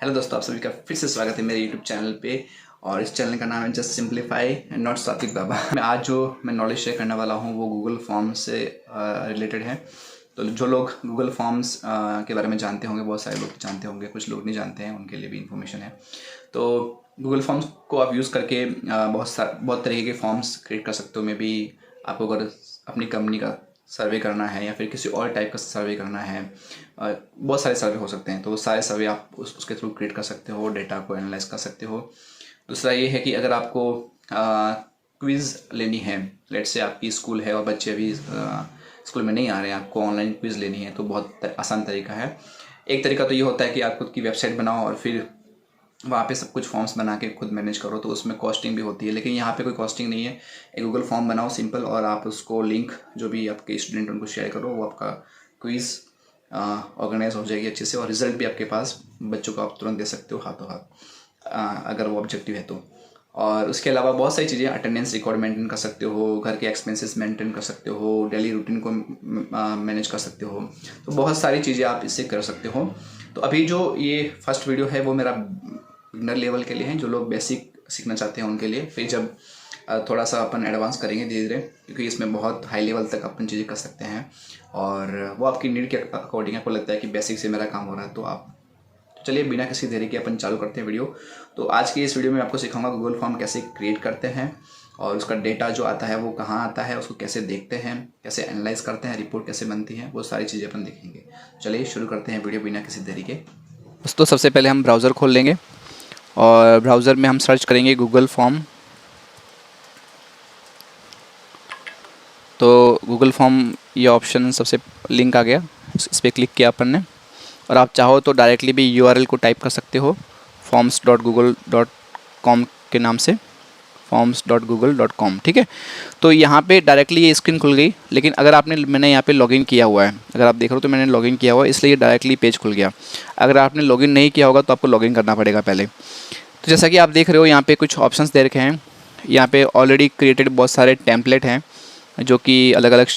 Hello दोस्तों, आप सभी का फिर से स्वागत है मेरे यूट्यूब चैनल पे। और इस चैनल का नाम है जस्ट सिंप्लीफाई एंड नॉट सात्विक बाबा। आज जो मैं नॉलेज शेयर करने वाला हूँ वो गूगल फॉर्म से रिलेटेड है। तो जो लोग गूगल फॉर्म्स के बारे में जानते होंगे, बहुत सारे लोग जानते होंगे, कुछ लोग नहीं जानते हैं, उनके लिए भी इन्फॉर्मेशन है। तो गूगल फॉर्म्स को आप यूज़ करके बहुत तरीके के फॉर्म्स क्रिएट कर सकते हो। मे बी आपको अगर अपनी कंपनी का सर्वे करना है या फिर किसी और टाइप का सर्वे करना है, बहुत सारे सर्वे हो सकते हैं। तो वो सारे सर्वे आप उसके थ्रू क्रिएट कर सकते हो, डेटा को एनालाइज कर सकते हो। दूसरा ये है कि अगर आपको क्विज़ लेनी है, लेट से आपकी स्कूल है और बच्चे अभी स्कूल में नहीं आ रहे हैं, आपको ऑनलाइन क्विज़ लेनी है, तो बहुत आसान तरीका है। एक तरीका तो ये होता है कि आप खुद की वेबसाइट बनाओ और फिर वहाँ पे सब कुछ फॉर्म्स बना के खुद मैनेज करो, तो उसमें कॉस्टिंग भी होती है। लेकिन यहाँ पे कोई कॉस्टिंग नहीं है। एक गूगल फॉर्म बनाओ सिंपल, और आप उसको लिंक जो भी आपके स्टूडेंट उनको शेयर करो, वो आपका क्विज़ ऑर्गेनाइज हो जाएगी अच्छे से, और रिजल्ट भी आपके पास बच्चों को आप तुरंत दे सकते हो हाथों हाथ, अगर वो ऑब्जेक्टिव है तो। और उसके अलावा बहुत सारी चीज़ें, अटेंडेंस रिकॉर्ड मेंटेन कर सकते हो, घर के एक्सपेंसेस मेंटेन कर सकते हो, डेली रूटीन को मैनेज कर सकते हो। तो बहुत सारी चीज़ें आप इससे कर सकते हो। तो अभी जो ये फर्स्ट वीडियो है वो मेरा बिगनर लेवल के लिए हैं, जो लोग बेसिक सीखना चाहते हैं उनके लिए। फिर जब थोड़ा सा अपन एडवांस करेंगे धीरे धीरे, क्योंकि इसमें बहुत हाई लेवल तक अपन चीज़ें कर सकते हैं, और वो आपकी नीड के अकॉर्डिंग। आपको लगता है कि बेसिक से मेरा काम हो रहा है तो आप, तो चलिए बिना किसी देरी के अपन चालू करते हैं वीडियो। तो आज की इस वीडियो में आपको सिखाऊंगा गूगल फॉर्म कैसे क्रिएट करते हैं, और उसका डेटा जो आता है वो कहाँ आता है, उसको कैसे देखते हैं, कैसे एनालाइज करते हैं, रिपोर्ट कैसे बनती है, वो सारी चीज़ें अपन देखेंगे। चलिए शुरू करते हैं वीडियो बिना किसी देरी के। दोस्तों सबसे पहले हम ब्राउज़र खोल लेंगे और ब्राउज़र में हम सर्च करेंगे गूगल फॉर्म। तो गूगल फॉर्म ये ऑप्शन सबसे लिंक आ गया, इस पर क्लिक किया अपन ने। और आप चाहो तो डायरेक्टली भी यूआरएल को टाइप कर सकते हो forms.google.com के नाम से, forms.google.com। ठीक है, तो यहाँ पे डायरेक्टली ये स्क्रीन खुल गई। लेकिन अगर मैंने यहाँ पे लॉगिन किया हुआ है, अगर आप देख रहे हो तो मैंने लॉगिन किया हुआ है, इसलिए डायरेक्टली पेज खुल गया। अगर आपने लॉगिन नहीं किया होगा तो आपको लॉगिन करना पड़ेगा पहले। तो जैसा कि आप देख रहे हो यहाँ पे कुछ ऑप्शंस दे रखे हैं। यहाँ पे ऑलरेडी क्रिएटेड बहुत सारे टेम्पलेट हैं जो कि अलग अलग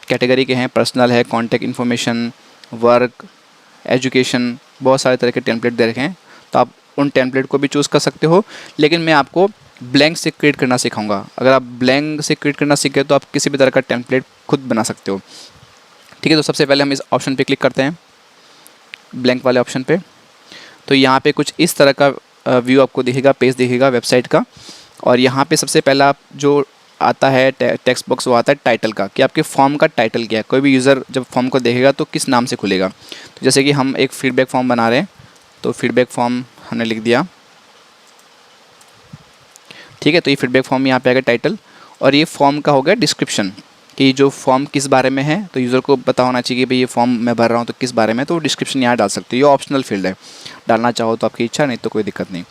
कैटेगरी के हैं। पर्सनल है, कॉन्टैक्ट इन्फॉर्मेशन, वर्क, एजुकेशन, बहुत सारे तरह के टेम्पलेट दे रखे हैं। तो आप उन टेम्पलेट को भी चूज़ कर सकते हो, लेकिन मैं आपको ब्लैंक से क्रिएट करना सिखाऊंगा। अगर आप ब्लैंक से क्रिएट करना सीख गए तो आप किसी भी तरह का टेम्पलेट खुद बना सकते हो। ठीक है, तो सबसे पहले हम इस ऑप्शन पे क्लिक करते हैं, ब्लैंक वाले ऑप्शन पे। तो यहाँ पे कुछ इस तरह का व्यू आपको दिखेगा, पेज दिखेगा वेबसाइट का। और यहाँ पे सबसे पहला जो आता है टेक्स्ट बॉक्स, वो आता है टाइटल का, कि आपके फॉर्म का टाइटल क्या है। कोई भी यूज़र जब फॉर्म को देखेगा तो किस नाम से खुलेगा। तो जैसे कि हम एक फीडबैक फॉर्म बना रहे हैं, तो फीडबैक फॉर्म हमने लिख दिया। ठीक है, तो ये फीडबैक फॉर्म यहाँ पे आएगा टाइटल, और ये फॉर्म का हो गया डिस्क्रिप्शन, कि जो फॉर्म किस बारे में है। तो यूज़र को पता होना चाहिए कि भाई ये फॉर्म मैं भर रहा हूँ तो किस बारे में, तो डिस्क्रिप्शन यहाँ डाल सकते हो। ये ऑप्शनल फील्ड है, डालना चाहो तो आपकी इच्छा, नहीं तो कोई दिक्कत नहीं।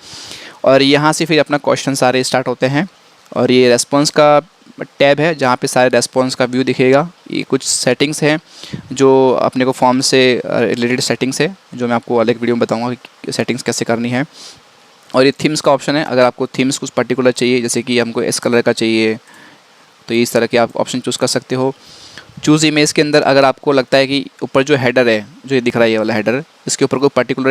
और यहाँ से फिर अपना क्वेश्चन सारे स्टार्ट होते हैं। और ये रेस्पॉन्स का टैब है जहाँ पे सारे रेस्पॉन्स का व्यू दिखेगा। ये कुछ सेटिंग्स हैं जो अपने को फॉर्म से रिलेटेड सेटिंग्स है, जो मैं आपको अलग वीडियो में बताऊँगा कि सेटिंग्स कैसे करनी है। और ये थीम्स का ऑप्शन है, अगर आपको थीम्स कुछ पर्टिकुलर चाहिए, जैसे कि हमको इस कलर का चाहिए, तो इस तरह के आप ऑप्शन चूज़ कर सकते हो। चूज़ इमेज के अंदर अगर आपको लगता है कि ऊपर जो हेडर है, जो ये दिख रहा है ये वाला हेडर, इसके ऊपर कोई पर्टिकुलर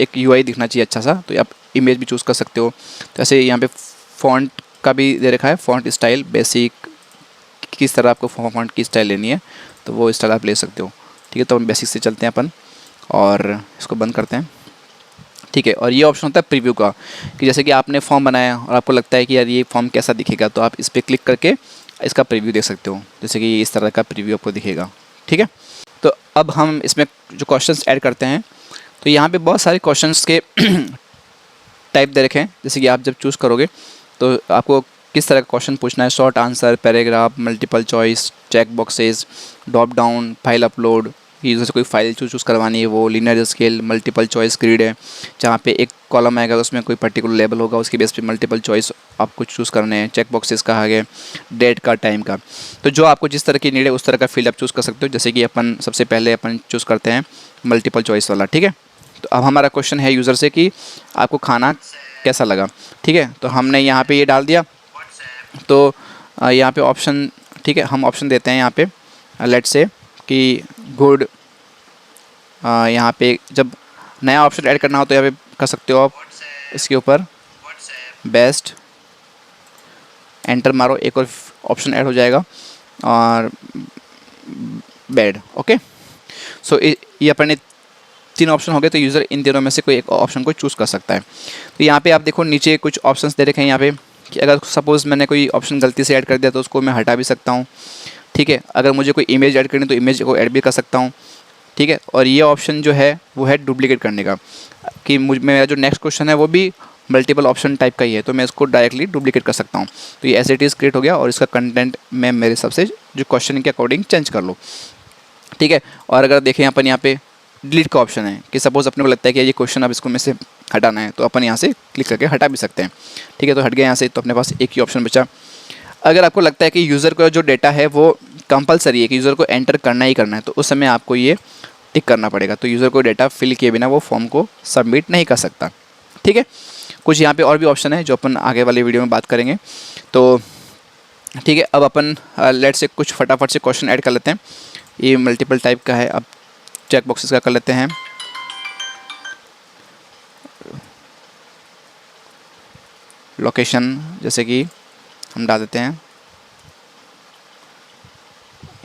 एक यूआई दिखना चाहिए अच्छा सा, तो आप इमेज भी चूज़ कर सकते हो। तो ऐसे यहाँ पे फ़ॉन्ट का भी दे रखा है, फ़ॉन्ट स्टाइल बेसिक, किस तरह आपको फ़ॉन्ट की स्टाइल लेनी है तो वो स्टाइल आप ले सकते हो। ठीक है, तो हम बेसिक से चलते हैं अपन और इसको बंद करते हैं। ठीक है, और ये ऑप्शन होता है प्रीव्यू का, कि जैसे कि आपने फॉर्म बनाया और आपको लगता है कि यार ये फॉर्म कैसा दिखेगा, तो आप इस पर क्लिक करके इसका प्रीव्यू देख सकते हो। जैसे कि इस तरह का प्रीव्यू आपको दिखेगा। ठीक है, तो अब हम इसमें जो क्वेश्चंस ऐड करते हैं, तो यहाँ पे बहुत सारे क्वेश्चंस के टाइप दे रखे हैं। जैसे कि आप जब चूज़ करोगे तो आपको किस तरह का क्वेश्चन पूछना है, short answer, paragraph, multiple choice, check boxes, drop down, file upload, user से कोई फाइल चूज़ करवानी है वो, linear scale, multiple choice grid है, जहाँ पे एक कॉलम आएगा उसमें कोई पर्टिकुलर लेवल होगा, उसके बेस पे मल्टीपल चॉइस आपको चूज़ करने हैं। चेक बॉक्सेस कहा गया, डेट का, टाइम का। तो जो आपको जिस तरह की नीड है उस तरह का फील्ड आप चूज़ कर सकते हो। जैसे कि अपन सबसे पहले अपन चूज़ करते हैं मल्टीपल चॉइस वाला। ठीक है, तो अब हमारा क्वेश्चन है यूज़र से कि आपको खाना कैसा लगा। ठीक है, तो हमने यहाँ पे ये डाल दिया। तो यहाँ पे ऑप्शन, ठीक है, हम ऑप्शन देते हैं यहाँ पे, लेट्स से कि गुड। यहाँ पे जब नया ऑप्शन ऐड करना हो तो यहाँ पे कर सकते हो आप, इसके ऊपर बेस्ट एंटर मारो, एक और ऑप्शन ऐड हो जाएगा, और बेड। ओके, सो ये अपने 3 ऑप्शन हो गए। तो यूज़र इन तीनों में से कोई एक ऑप्शन को चूज़ कर सकता है। तो यहाँ पे आप देखो नीचे कुछ ऑप्शंस दे रखे हैं यहाँ पे, कि अगर सपोज़ मैंने कोई ऑप्शन गलती से ऐड कर दिया तो उसको मैं हटा भी सकता हूँ, ठीक है। अगर मुझे कोई इमेज ऐड करनी तो इमेज को ऐड भी कर सकता हूँ, ठीक है। और ये ऑप्शन जो है वो है डुप्लीकेट करने का, कि मेरा जो नेक्स्ट क्वेश्चन है वो भी मल्टीपल ऑप्शन टाइप का ही है, तो मैं इसको डायरेक्टली डुप्लीकेट कर सकता हूँ। तो ये एज इट इज़ क्रिएट हो गया, और इसका कंटेंट मैं मेरे हिसाब से जो क्वेश्चन के अकॉर्डिंग चेंज कर लूँ, ठीक है। और अगर देखें अपन यहाँ पे डिलीट का ऑप्शन है, कि सपोज़ अपने को लगता है कि ये क्वेश्चन अब इसको में से हटाना है, तो अपन यहाँ से क्लिक करके हटा भी सकते हैं, ठीक है। तो हट गया यहाँ से, तो अपने पास एक ही ऑप्शन बचा। अगर आपको लगता है कि यूज़र का जो डेटा है वो कंपलसरी है कि यूज़र को एंटर करना ही करना है, तो उस समय आपको ये टिक करना पड़ेगा। तो यूज़र को डेटा फिल किए बिना वो फॉर्म को सबमिट नहीं कर सकता, ठीक है। कुछ यहाँ पे और भी ऑप्शन है जो अपन आगे वाले वीडियो में बात करेंगे। तो ठीक है, अब अपन लेट से कुछ फटाफट से क्वेश्चन ऐड कर लेते हैं। ये मल्टीपल टाइप का है, अब चेक बॉक्सेस का कर लेते हैं। लोकेशन जैसे कि हम डाल देते हैं,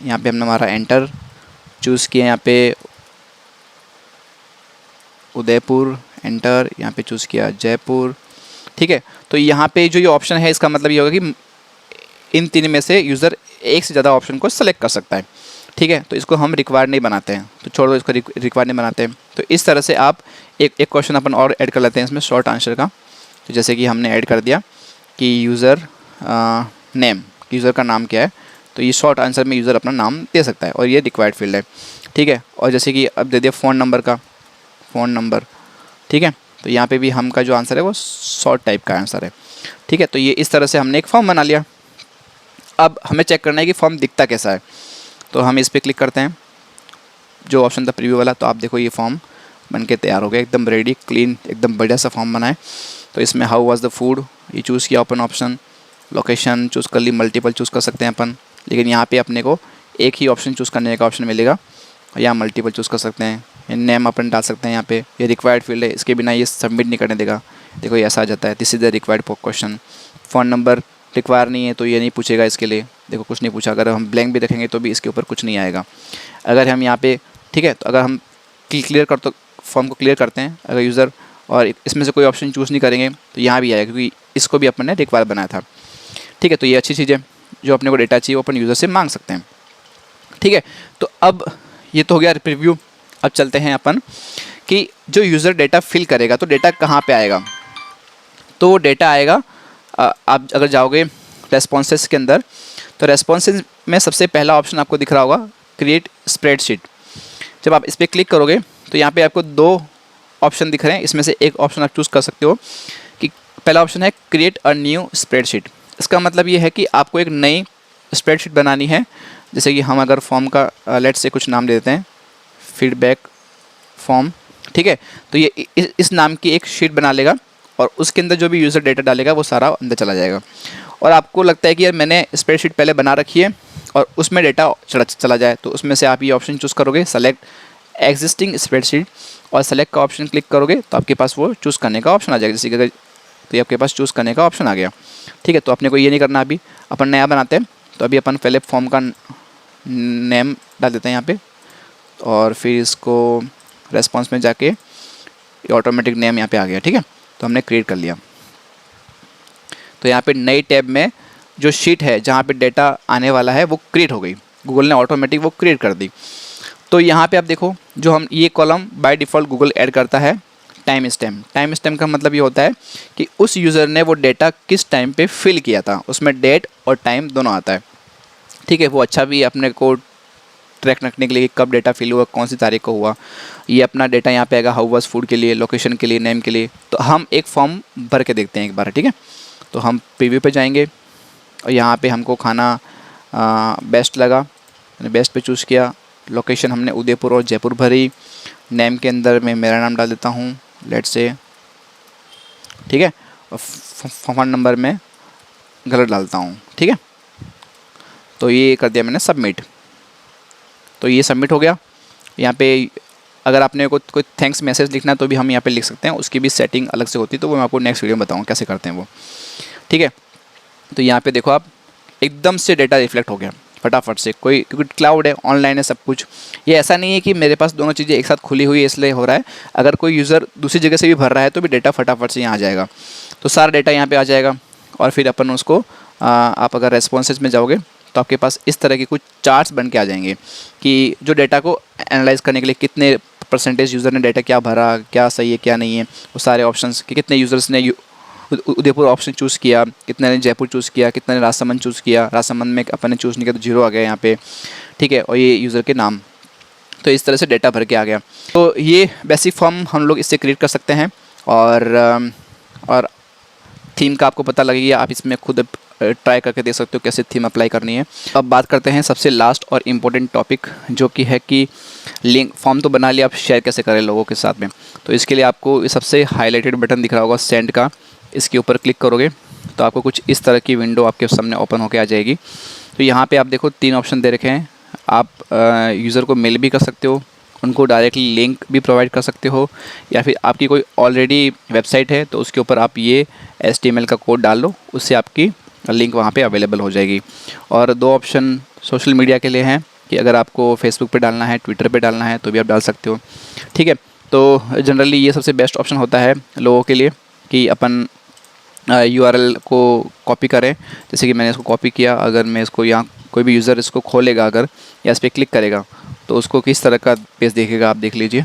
यहाँ पे हमने हमारा एंटर चूज़ किया, यहाँ पे उदयपुर एंटर, यहाँ पे चूज़ किया जयपुर, ठीक है। तो यहाँ पे जो ये ऑप्शन है इसका मतलब ये होगा कि इन 3 में से यूज़र एक से ज़्यादा ऑप्शन को सेलेक्ट कर सकता है, ठीक है। तो इसको हम रिक्वायर्ड नहीं बनाते हैं, तो छोड़ो इसको, रिक्वायर्ड नहीं बनाते हैं। तो इस तरह से आप एक क्वेश्चन अपन और ऐड कर लेते हैं इसमें शॉर्ट आंसर का। तो जैसे कि हमने ऐड कर दिया कि यूज़र नेम, यूज़र का नाम क्या है, तो ये शॉर्ट आंसर में यूज़र अपना नाम दे सकता है, और ये रिक्वायर्ड फील्ड है, ठीक है। और जैसे कि अब दे दिया फ़ोन नंबर का, फ़ोन नंबर, ठीक है। तो यहाँ पे भी हम का जो आंसर है वो शॉर्ट टाइप का आंसर है, ठीक है। तो ये इस तरह से हमने एक फॉर्म बना लिया। अब हमें चेक करना है कि फॉर्म दिखता कैसा है, तो हम इस पर क्लिक करते हैं, जो ऑप्शन था प्रीव्यू वाला। तो आप देखो ये फॉर्म बन के तैयार हो गया, एकदम रेडी क्लीन, एकदम बढ़िया सा फॉर्म बना है। तो इसमें हाउ वाज द फूड ये चूज़ किया ओपन ऑप्शन, लोकेशन चूज़ कर ली, मल्टीपल चूज़ कर सकते हैं अपन, लेकिन यहाँ पे अपने को एक ही ऑप्शन चूज़ करने का ऑप्शन मिलेगा, और यहाँ मल्टीपल चूज़ कर सकते हैं। नेम अपन डाल सकते हैं यहाँ पे, ये रिक्वायर्ड फील्ड है, इसके बिना ये सबमिट नहीं करने देगा। देखो ये ऐसा आ जाता है, this is the required question. Phone number require नहीं है तो ये नहीं पूछेगा इसके लिए, देखो कुछ नहीं पूछा। अगर हम ब्लैंक भी रखेंगे तो भी इसके ऊपर कुछ नहीं आएगा। अगर हम यहाँ पे, ठीक है, तो अगर हम क्लियर कर तो फॉर्म को क्लियर करते हैं, अगर यूज़र और इसमें से कोई ऑप्शन चूज़ नहीं करेंगे तो यहाँ भी आएगा, क्योंकि इसको भी अपन ने रिक्वायर बनाया था, ठीक है। तो ये अच्छी चीज़ है, जो अपने को डेटा चाहिए वो अपन यूज़र से मांग सकते हैं, ठीक है। तो अब ये तो हो गया प्रीव्यू। अब चलते हैं अपन कि जो यूज़र डेटा फिल करेगा तो डेटा कहाँ पे आएगा। तो डेटा आएगा, आप अगर जाओगे रेस्पॉन्सेस के अंदर, तो रेस्पॉन्सेस में सबसे पहला ऑप्शन आपको दिख रहा होगा क्रिएट स्प्रेडशीट। जब आप इस पर क्लिक करोगे तो यहाँ पे आपको 2 ऑप्शन दिख रहे हैं, इसमें से एक ऑप्शन आप चूज़ कर सकते हो। कि पहला ऑप्शन है क्रिएट अ न्यू स्प्रेडशीट। इसका मतलब ये है कि आपको एक नई स्प्रेडशीट बनानी है। जैसे कि हम अगर फॉर्म का लेट से कुछ नाम दे देते हैं, फीडबैक फॉर्म, ठीक है। तो ये इस नाम की एक शीट बना लेगा, और उसके अंदर जो भी यूज़र डेटा डालेगा वो सारा अंदर चला जाएगा। और आपको लगता है कि यार मैंने स्प्रेडशीट पहले बना रखी है और उसमें डेटा चला जाए, तो उसमें से आप ये ऑप्शन चूज़ करोगे सेलेक्ट एग्जिस्टिंग स्प्रेडशीट, और सेलेक्ट का ऑप्शन क्लिक करोगे तो आपके पास वो चूज़ करने का ऑप्शन आ जाएगा। जैसे कि अगर तो ये आपके पास चूज़ करने का ऑप्शन आ गया, ठीक है। तो अपने को ये नहीं करना, अभी अपन नया बनाते हैं। तो अभी अपन पहले फॉर्म का नेम डाल देते हैं यहाँ पे, और फिर इसको रेस्पॉन्स में जाके ऑटोमेटिक नेम यहाँ पे आ गया, ठीक है। तो हमने क्रिएट कर लिया। तो यहाँ पे नई टैब में जो शीट है जहाँ पे डेटा आने वाला है वो क्रिएट हो गई, गूगल ने ऑटोमेटिक वो क्रिएट कर दी। तो यहाँ पे आप देखो, जो हम ये column by default Google add करता है टाइम स्टैम्प। टाइम स्टैम्प का मतलब ये होता है कि उस यूज़र ने वो डेटा किस टाइम पे फिल किया था, उसमें डेट और टाइम दोनों आता है, ठीक है। वो अच्छा भी अपने को ट्रैक रखने के लिए कब डेटा फिल हुआ, कौन सी तारीख को हुआ। ये अपना डेटा यहाँ पे आएगा हाउ वाज फूड के लिए, लोकेशन के लिए, नेम के लिए। तो हम एक फॉर्म भर के देखते हैं एक बार, ठीक है। तो हम प्रीव्यू पे जाएंगे, और यहाँ पे हमको खाना बेस्ट लगा, मैंने बेस्ट पे चूज़ किया। लोकेशन हमने उदयपुर और जयपुर भरी। नेम के अंदर मैं मेरा नाम डाल देता हूँ, लेट से, ठीक है। और फ़ोन नंबर में गलत डालता हूँ, ठीक है। तो ये कर दिया मैंने सबमिट। तो ये सबमिट हो गया। यहाँ पे अगर आपने कोई थैंक्स मैसेज लिखना है तो भी हम यहाँ पे लिख सकते हैं, उसकी भी सेटिंग अलग से होती है, तो वो मैं आपको नेक्स्ट वीडियो में बताऊँगा कैसे करते हैं वो, ठीक है। तो यहाँ पे देखो आप एकदम से डेटा रिफ्लेक्ट हो गया फटाफट से, कोई क्योंकि क्लाउड है, ऑनलाइन है सब कुछ। ये ऐसा नहीं है कि मेरे पास दोनों चीज़ें एक साथ खुली हुई है इसलिए हो रहा है, अगर कोई यूज़र दूसरी जगह से भी भर रहा है तो भी डेटा फटाफट से यहाँ आ जाएगा। तो सारा डेटा यहाँ पे आ जाएगा और फिर अपन उसको आप अगर रेस्पॉन्सेज में जाओगे तो आपके पास इस तरह के कुछ चार्ट्स बन के आ जाएंगे कि जो डेटा को एनालाइज करने के लिए कितने परसेंटेज यूज़र ने डेटा क्या भरा, क्या सही है क्या नहीं है, वो सारे ऑप्शंस कि कितने यूज़र्स ने उदयपुर ऑप्शन चूज़ किया, कितने ने जयपुर चूज़ किया, कितने ने राजसमंद चूज़ किया, राजसमंद में अपन ने चूज़ नहीं किया तो 0 आ गया यहाँ पे, ठीक है। और ये यूज़र के नाम, तो इस तरह से डेटा भर के आ गया। तो ये बेसिक फॉर्म हम लोग इससे क्रिएट कर सकते हैं और थीम का आपको पता लगेगा, आप इसमें खुद ट्राई करके देख सकते हो कैसे थीम अप्लाई करनी है। अब बात करते हैं सबसे लास्ट और इम्पोर्टेंट टॉपिक, जो कि है कि लिंक फॉर्म तो बना लिया, आप शेयर कैसे करें लोगों के साथ में। तो इसके लिए आपको सबसे हाईलाइटेड बटन दिख रहा होगा सेंड का, इसके ऊपर क्लिक करोगे तो आपको कुछ इस तरह की विंडो आपके सामने ओपन होकर आ जाएगी। तो यहाँ पे आप देखो 3 ऑप्शन दे रखे हैं, आप यूज़र को मेल भी कर सकते हो, उनको डायरेक्टली लिंक भी प्रोवाइड कर सकते हो, या फिर आपकी कोई ऑलरेडी वेबसाइट है तो उसके ऊपर आप ये HTML का कोड डाल लो, उससे आपकी लिंक वहाँ पे अवेलेबल हो जाएगी। और 2 ऑप्शन सोशल मीडिया के लिए हैं कि अगर आपको फेसबुक पे डालना है, ट्विटर पे डालना है तो भी आप डाल सकते हो, ठीक है। तो जनरली ये सबसे बेस्ट ऑप्शन होता है लोगों के लिए कि अपन URL को कॉपी करें। जैसे कि मैंने इसको कॉपी किया, अगर मैं इसको यहाँ कोई भी यूज़र इसको खोलेगा अगर या इस पर क्लिक करेगा तो उसको किस तरह का पेज दिखेगा आप देख लीजिए।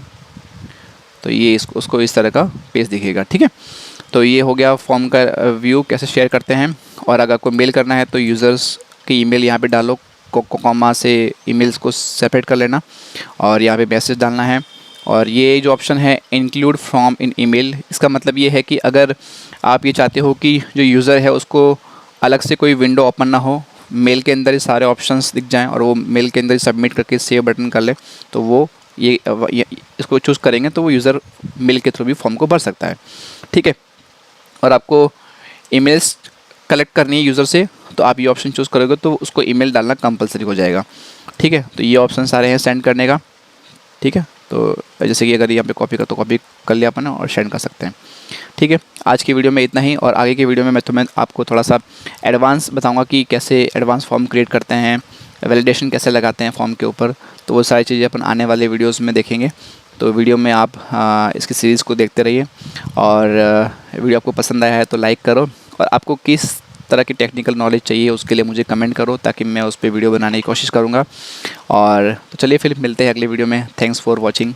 तो ये उसको इस तरह का पेज दिखेगा, ठीक है। तो ये हो गया फॉर्म का व्यू कैसे शेयर करते हैं। और अगर आपको मेल करना है तो यूज़र्स की ईमेल यहाँ पे डालो, कॉमा से ईमेल्स को सेपरेट कर लेना और यहाँ पे मैसेज डालना है। और ये जो ऑप्शन है इंक्लूड फ्रॉम इन ईमेल, इसका मतलब ये है कि अगर आप ये चाहते हो कि जो यूज़र है उसको अलग से कोई विंडो ओपन ना हो, मेल के अंदर ही सारे ऑप्शंस दिख जाएं और वो मेल के अंदर ही सबमिट करके सेव बटन कर ले, तो वो ये इसको चूज़ करेंगे तो वो यूज़र मेल के थ्रू भी फॉर्म को भर सकता है, ठीक है। और आपको ईमेल्स कलेक्ट करनी है यूज़र से तो आप ये ऑप्शन चूज़ करोगे तो उसको ईमेल डालना कंपलसरी हो जाएगा, ठीक है। तो ये ऑप्शन सारे हैं सेंड करने का, ठीक है। तो जैसे कि अगर यहाँ पे कॉपी कर लिया अपन और सेंड कर सकते हैं, ठीक है। आज की वीडियो में इतना ही, और आगे की वीडियो में मैं आपको थोड़ा सा एडवांस बताऊंगा कि कैसे एडवांस फॉर्म क्रिएट करते हैं, वैलिडेशन कैसे लगाते हैं फॉर्म के ऊपर। तो वो सारी चीज़ें अपन आने वाले वीडियोज़ में देखेंगे। तो वीडियो में आप इसकी सीरीज़ को देखते रहिए, और वीडियो आपको पसंद आया है तो लाइक करो, और आपको किस तरह की टेक्निकल नॉलेज चाहिए उसके लिए मुझे कमेंट करो ताकि मैं उस पर वीडियो बनाने की कोशिश करूँगा। और तो चलिए फिर मिलते हैं अगले वीडियो में। Thanks for watching.